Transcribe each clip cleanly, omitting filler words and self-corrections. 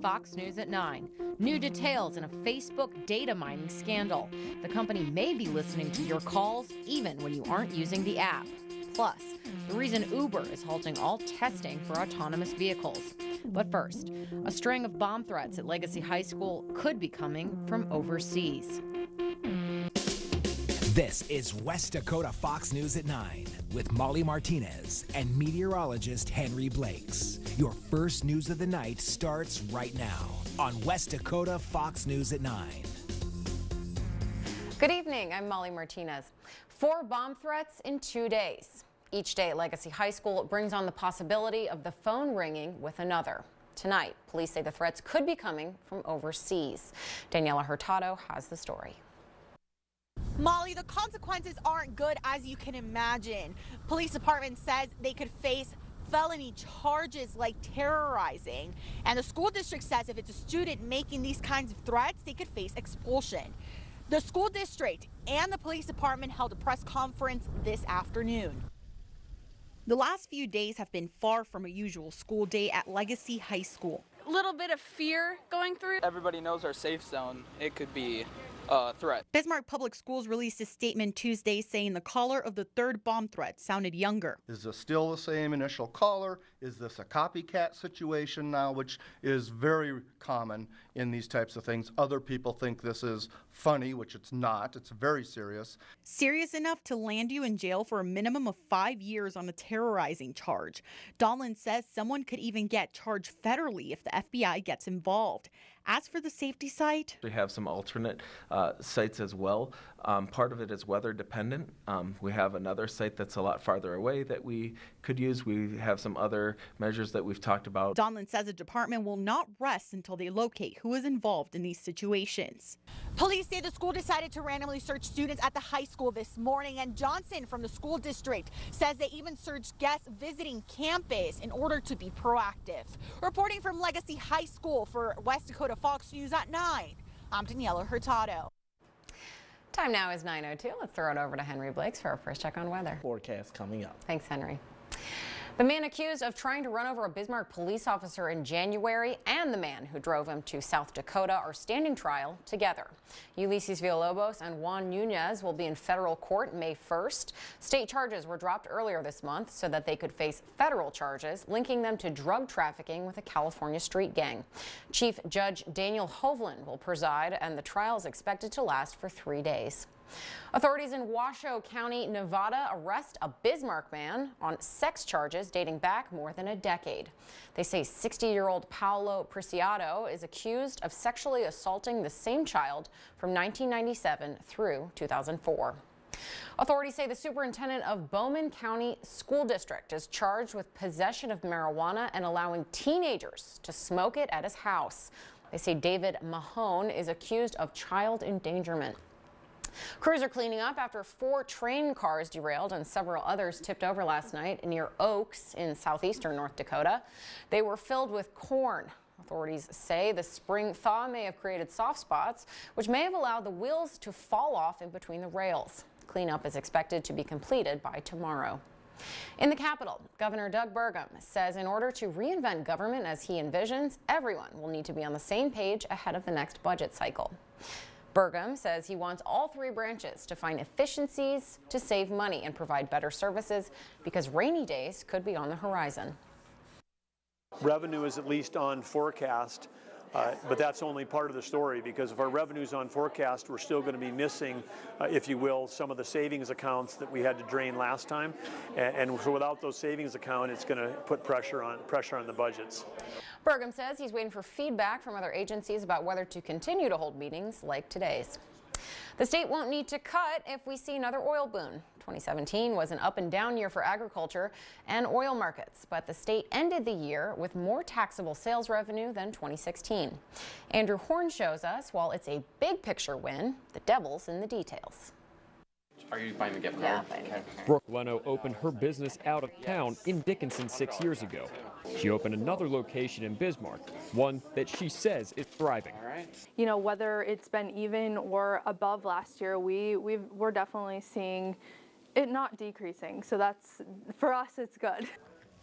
Fox News at 9. New details in a Facebook data mining scandal. The company may be listening to your calls even when you aren't using the app. Plus, the reason Uber is halting all testing for autonomous vehicles. But first, a string of bomb threats at Legacy High School could be coming from overseas. This is West Dakota Fox News at 9 with Molly Martinez and meteorologist Henry Blakes. Your first news of the night starts right now on West Dakota Fox News at 9. Good evening, I'm Molly Martinez. 4 bomb threats in 2 days. Each day at Legacy High School brings on the possibility of the phone ringing with another. Tonight, police say the threats could be coming from overseas. Daniela Hurtado has the story. Molly, the consequences aren't good, as you can imagine. Police department says they could face felony charges like terrorizing. And the school district says if it's a student making these kinds of threats, they could face expulsion. The school district and the police department held a press conference this afternoon. The last few days have been far from a usual school day at Legacy High School. A little bit of fear going through. Everybody knows our safe zone. It could be a threat. Bismarck Public Schools released a statement Tuesday saying the caller of the third bomb threat sounded younger. Is this still the same initial caller? Is this a copycat situation now, which is very common in these types of things? Other people think this is funny, which it's not. It's very serious. Serious enough to land you in jail for a minimum of 5 years on a terrorizing charge. Donlan says someone could even get charged federally if the FBI gets involved. As for the safety site, we have some alternate sites as well. Part of it is weather dependent. We have another site that's a lot farther away that we could use. We have some other measures that we've talked about. Donlan says the department will not rest until they locate who is involved in these situations. Police say the school decided to randomly search students at the high school this morning, and Johnson from the school district says they even searched guests visiting campus in order to be proactive. Reporting from Legacy High School for West Dakota Fox News at 9, I'm Daniela Hurtado. Time now is 9:02. Let's throw it over to Henry Blakes for our first check on weather. Forecast coming up. Thanks, Henry. The man accused of trying to run over a Bismarck police officer in January and the man who drove him to South Dakota are standing trial together. Ulysses Villalobos and Juan Nunez will be in federal court May 1st. State charges were dropped earlier this month so that they could face federal charges linking them to drug trafficking with a California street gang. Chief Judge Daniel Hovland will preside, and the trial is expected to last for 3 days. Authorities in Washoe County, Nevada arrest a Bismarck man on sex charges dating back more than a decade. They say 60-year-old Paolo Preciado is accused of sexually assaulting the same child from 1997 through 2004. Authorities say the superintendent of Bowman County School District is charged with possession of marijuana and allowing teenagers to smoke it at his house. They say David Mahone is accused of child endangerment. Crews are cleaning up after 4 train cars derailed and several others tipped over last night near Oaks in southeastern North Dakota. They were filled with corn. Authorities say the spring thaw may have created soft spots, which may have allowed the wheels to fall off in between the rails. Cleanup is expected to be completed by tomorrow. In the capital, Governor Doug Burgum says in order to reinvent government as he envisions, everyone will need to be on the same page ahead of the next budget cycle. Burgum says he wants all 3 branches to find efficiencies to save money and provide better services because rainy days could be on the horizon. Revenue is at least on forecast, but that's only part of the story, because if our revenue is on forecast, we're still going to be missing, if you will, some of the savings accounts that we had to drain last time. And so without those savings accounts, it's going to put pressure on the budgets. Burgum says he's waiting for feedback from other agencies about whether to continue to hold meetings like today's. The state won't need to cut if we see another oil boom. 2017 was an up and down year for agriculture and oil markets, but the state ended the year with more taxable sales revenue than 2016. Andrew Horn shows us while it's a big picture win, the devil's in the details. Are you buying the gift card? Yeah, okay. Brooke Leno opened her business out of town in Dickinson 6 years ago. She opened another location in Bismarck, one that she says is thriving. All right. You know, whether it's been even or above last year, we're definitely seeing it not decreasing. So that's, for us, it's good.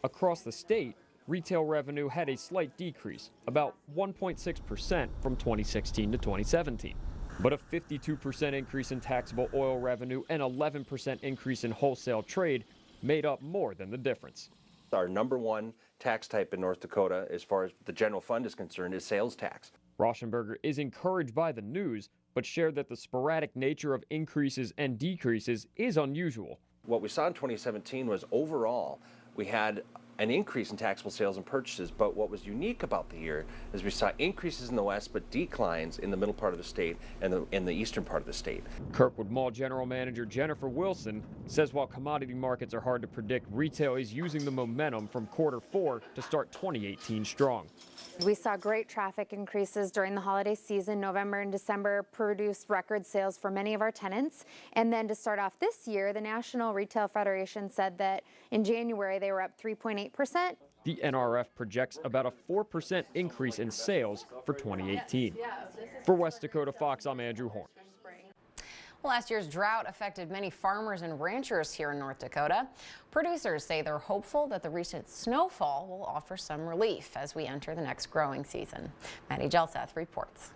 Across the state, retail revenue had a slight decrease, about 1.6% from 2016 to 2017. But a 52% increase in taxable oil revenue and 11% increase in wholesale trade made up more than the difference. Our number one tax type in North Dakota, as far as the general fund is concerned, is sales tax. Rauschenberger is encouraged by the news, but shared that the sporadic nature of increases and decreases is unusual. What we saw in 2017 was overall we had an increase in taxable sales and purchases, but what was unique about the year is we saw increases in the west but declines in the middle part of the state and in the eastern part of the state. Kirkwood Mall General Manager Jennifer Wilson says while commodity markets are hard to predict, retail is using the momentum from Q4 to start 2018 strong. We saw great traffic increases during the holiday season. November and December produced record sales for many of our tenants. And then to start off this year, the National Retail Federation said that in January they were up 3.8%. The NRF projects about a 4% increase in sales for 2018. For West Dakota Fox, I'm Andrew Horn. Well, last year's drought affected many farmers and ranchers here in North Dakota. Producers say they're hopeful that the recent snowfall will offer some relief as we enter the next growing season. Maddie Gelseth reports.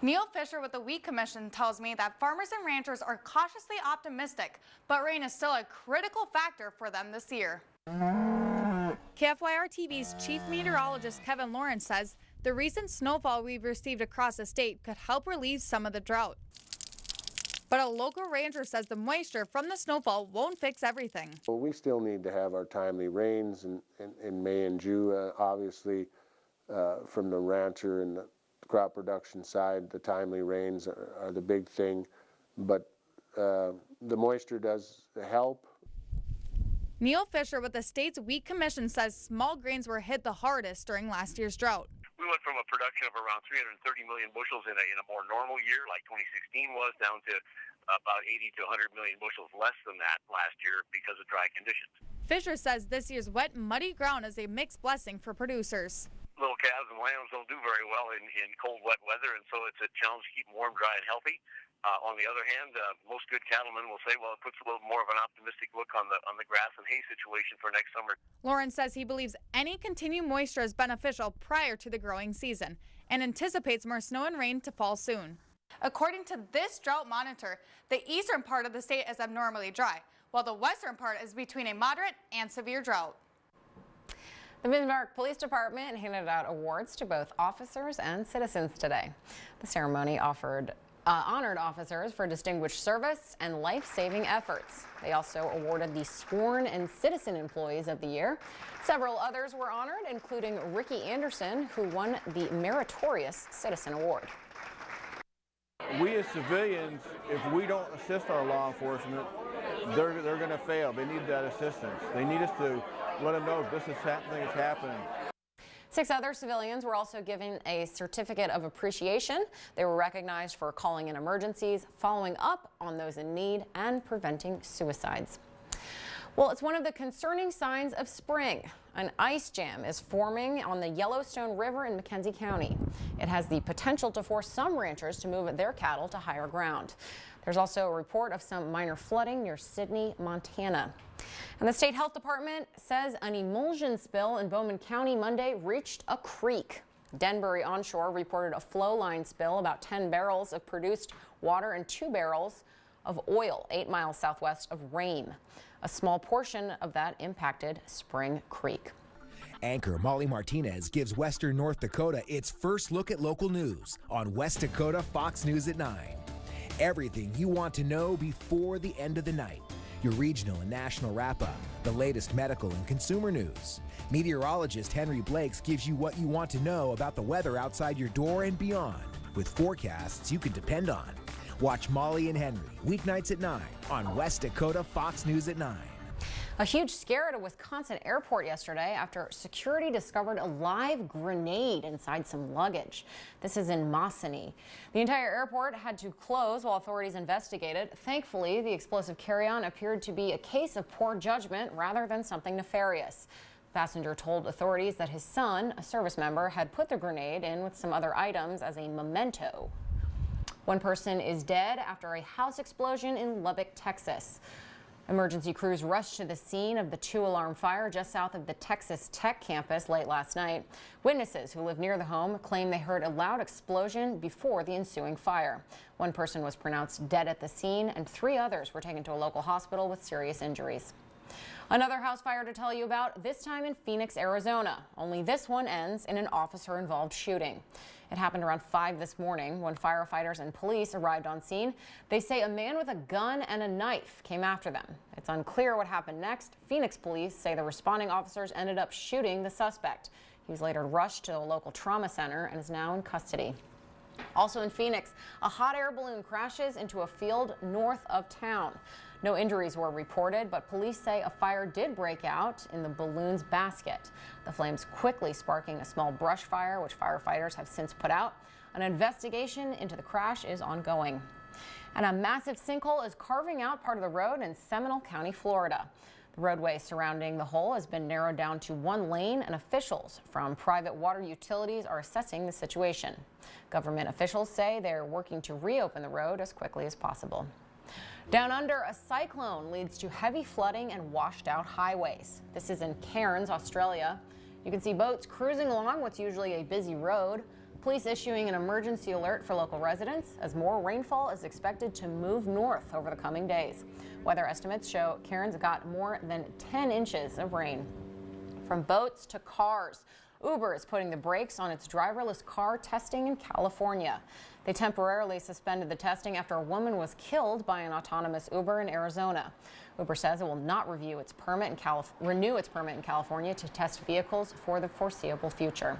Neil Fisher with the Wheat Commission tells me that farmers and ranchers are cautiously optimistic, but rain is still a critical factor for them this year. KFYR TV's chief meteorologist Kevin Lawrence says the recent snowfall we've received across the state could help relieve some of the drought. But a local rancher says the moisture from the snowfall won't fix everything. Well, we still need to have our timely rains in May and June. Obviously, from the rancher and the crop production side, the timely rains are the big thing. But the moisture does help. Neil Fisher with the state's Wheat Commission says small grains were hit the hardest during last year's drought. We went from a production of around 330 million bushels in a more normal year, like 2016 was, down to about 80 to 100 million bushels less than that last year because of dry conditions. Fisher says this year's wet, muddy ground is a mixed blessing for producers. Little calves and lambs don't do very well in cold, wet weather, and so it's a challenge to keep them warm, dry, and healthy. On the other hand, most good cattlemen will say, well, it puts a little more of an optimistic look on the grass and hay situation for next summer. Lawrence says he believes any continued moisture is beneficial prior to the growing season and anticipates more snow and rain to fall soon. According to this drought monitor, the eastern part of the state is abnormally dry, while the western part is between a moderate and severe drought. The Bismarck Police Department handed out awards to both officers and citizens today. The ceremony honored officers for distinguished service and life-saving efforts. They also awarded the Sworn and Citizen Employees of the Year. Several others were honored, including Ricky Anderson, who won the Meritorious Citizen Award. We as civilians, if we don't assist our law enforcement, they're going to fail. They need that assistance. They need us to let them know this is happening, it's happening. 6 other civilians were also given a certificate of appreciation. They were recognized for calling in emergencies, following up on those in need, and preventing suicides. Well, it's one of the concerning signs of spring. An ice jam is forming on the Yellowstone River in McKenzie County. It has the potential to force some ranchers to move their cattle to higher ground. There's also a report of some minor flooding near Sidney, Montana. And the state health department says an emulsion spill in Bowman County Monday reached a creek. Denbury onshore reported a flow line spill, about 10 barrels of produced water and 2 barrels of oil 8 miles southwest of Rame. A small portion of that impacted Spring Creek. Anchor Molly Martinez gives Western North Dakota its first look at local news on West Dakota Fox News at 9. Everything you want to know before the end of the night. Your regional and national wrap-up, the latest medical and consumer news. Meteorologist Henry Blakes gives you what you want to know about the weather outside your door and beyond, with forecasts you can depend on. Watch Molly and Henry weeknights at 9 on West Dakota Fox News at 9. A huge scare at a Wisconsin airport yesterday after security discovered a live grenade inside some luggage. This is in Mossany. The entire airport had to close while authorities investigated. Thankfully, the explosive carry-on appeared to be a case of poor judgment rather than something nefarious. The passenger told authorities that his son, a service member, had put the grenade in with some other items as a memento. One person is dead after a house explosion in Lubbock, Texas. Emergency crews rushed to the scene of the 2-alarm fire just south of the Texas Tech campus late last night. Witnesses who live near the home claim they heard a loud explosion before the ensuing fire. One person was pronounced dead at the scene, and 3 others were taken to a local hospital with serious injuries. Another house fire to tell you about, this time in Phoenix, Arizona. Only this one ends in an officer-involved shooting. It happened around 5 this morning when firefighters and police arrived on scene. They say a man with a gun and a knife came after them. It's unclear what happened next. Phoenix police say the responding officers ended up shooting the suspect. He was later rushed to a local trauma center and is now in custody. Also in Phoenix, a hot air balloon crashes into a field north of town. No injuries were reported, but police say a fire did break out in the balloon's basket. The flames quickly sparking a small brush fire, which firefighters have since put out. An investigation into the crash is ongoing. And a massive sinkhole is carving out part of the road in Seminole County, Florida. The roadway surrounding the hole has been narrowed down to 1 lane, and officials from private water utilities are assessing the situation. Government officials say they're working to reopen the road as quickly as possible. Down under, a cyclone leads to heavy flooding and washed out highways. This is in Cairns, Australia. You can see boats cruising along what's usually a busy road. Police issuing an emergency alert for local residents as more rainfall is expected to move north over the coming days. Weather estimates show Cairns got more than 10 inches of rain. From boats to cars, Uber is putting the brakes on its driverless car testing in California. They temporarily suspended the testing after a woman was killed by an autonomous Uber in Arizona. Uber says it will not renew its permit in California to test vehicles for the foreseeable future.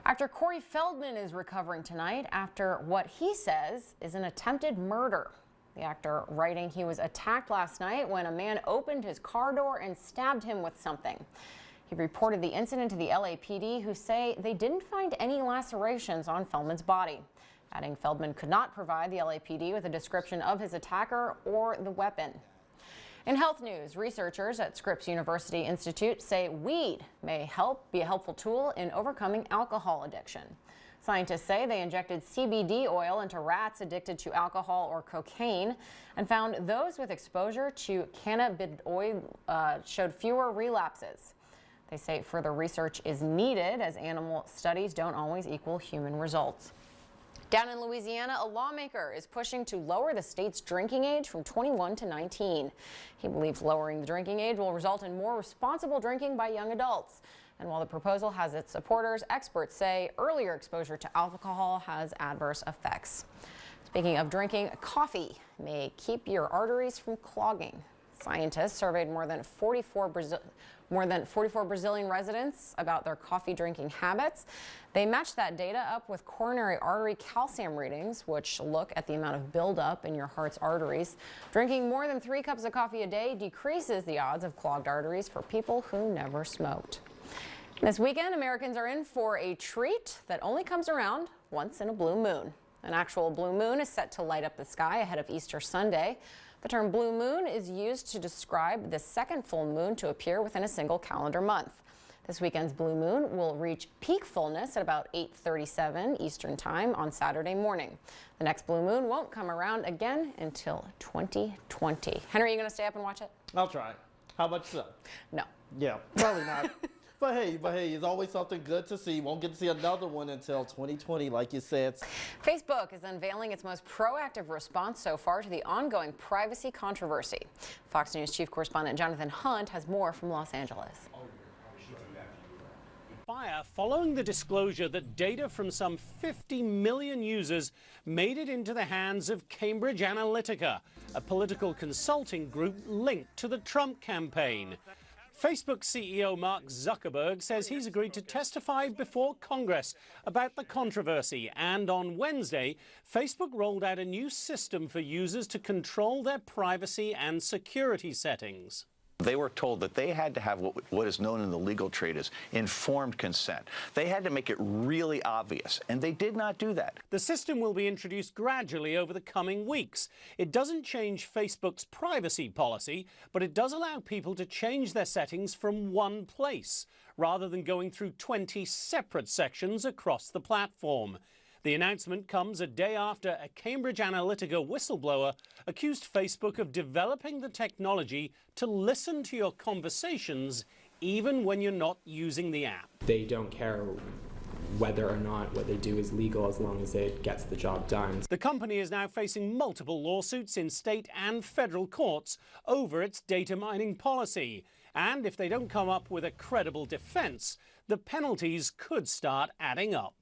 Actor Corey Feldman is recovering tonight after what he says is an attempted murder. The actor writing he was attacked last night when a man opened his car door and stabbed him with something. He reported the incident to the LAPD, who say they didn't find any lacerations on Feldman's body, adding Feldman could not provide the LAPD with a description of his attacker or the weapon. In health news, researchers at Scripps University Institute say weed may be a helpful tool in overcoming alcohol addiction. Scientists say they injected CBD oil into rats addicted to alcohol or cocaine and found those with exposure to cannabinoid showed fewer relapses. They say further research is needed as animal studies don't always equal human results. Down in Louisiana, a lawmaker is pushing to lower the state's drinking age from 21 to 19. He believes lowering the drinking age will result in more responsible drinking by young adults. And while the proposal has its supporters, experts say earlier exposure to alcohol has adverse effects. Speaking of drinking, coffee may keep your arteries from clogging. Scientists surveyed more than 44 Brazilian residents about their coffee drinking habits. They matched that data up with coronary artery calcium readings, which look at the amount of buildup in your heart's arteries. Drinking more than 3 cups of coffee a day decreases the odds of clogged arteries for people who never smoked. This weekend, Americans are in for a treat that only comes around once in a blue moon. An actual blue moon is set to light up the sky ahead of Easter Sunday. The term blue moon is used to describe the second full moon to appear within a single calendar month. This weekend's blue moon will reach peak fullness at about 8:37 Eastern Time on Saturday morning. The next blue moon won't come around again until 2020. Henry, are you going to stay up and watch it? I'll try. How much so? No. Yeah, probably not. But hey, it's always something good to see. Won't get to see another one until 2020, like you said. Facebook is unveiling its most proactive response so far to the ongoing privacy controversy. Fox News Chief Correspondent Jonathan Hunt has more from Los Angeles. Fire following the disclosure that data from some 50 million users made it into the hands of Cambridge Analytica, a political consulting group linked to the Trump campaign. Facebook CEO Mark Zuckerberg says he's agreed to testify before Congress about the controversy, and on Wednesday, Facebook rolled out a new system for users to control their privacy and security settings. They were told that they had to have what is known in the legal trade as informed consent. They had to make it really obvious, and they did not do that. The system will be introduced gradually over the coming weeks. It doesn't change Facebook's privacy policy, but it does allow people to change their settings from one place, rather than going through 20 separate sections across the platform. The announcement comes a day after a Cambridge Analytica whistleblower accused Facebook of developing the technology to listen to your conversations even when you're not using the app. They don't care whether or not what they do is legal as long as it gets the job done. The company is now facing multiple lawsuits in state and federal courts over its data mining policy. And if they don't come up with a credible defense, the penalties could start adding up.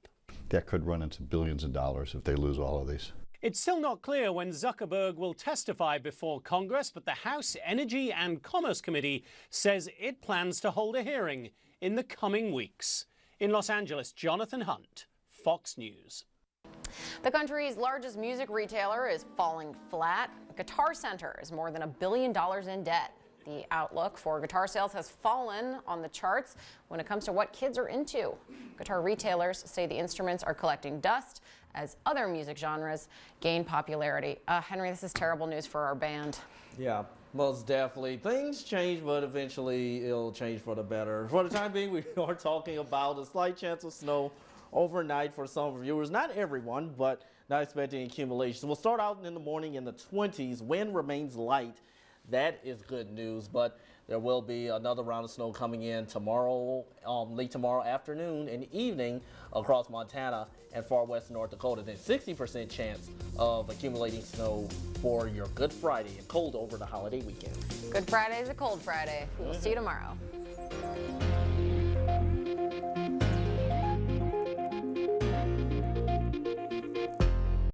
That could run into billions of dollars if they lose all of these. It's still not clear when Zuckerberg will testify before Congress, but the House Energy and Commerce Committee says it plans to hold a hearing in the coming weeks. In Los Angeles, Jonathan Hunt, Fox News. The country's largest music retailer is falling flat. Guitar Center is more than $1 billion in debt. The outlook for guitar sales has fallen on the charts when it comes to what kids are into. Guitar retailers say the instruments are collecting dust as other music genres gain popularity. Henry, this is terrible news for our band. Yeah, most definitely. Things change, but eventually it'll change for the better. For the time being, we are talking about a slight chance of snow overnight for some viewers. Not everyone, but not expecting accumulation. We'll start out in the morning in the 20s. Wind remains light. That is good news, but there will be another round of snow coming in tomorrow, late tomorrow afternoon and evening across Montana and far west North Dakota. Then 60% chance of accumulating snow for your Good Friday and cold over the holiday weekend. Good Friday is a cold Friday. We'll see you tomorrow.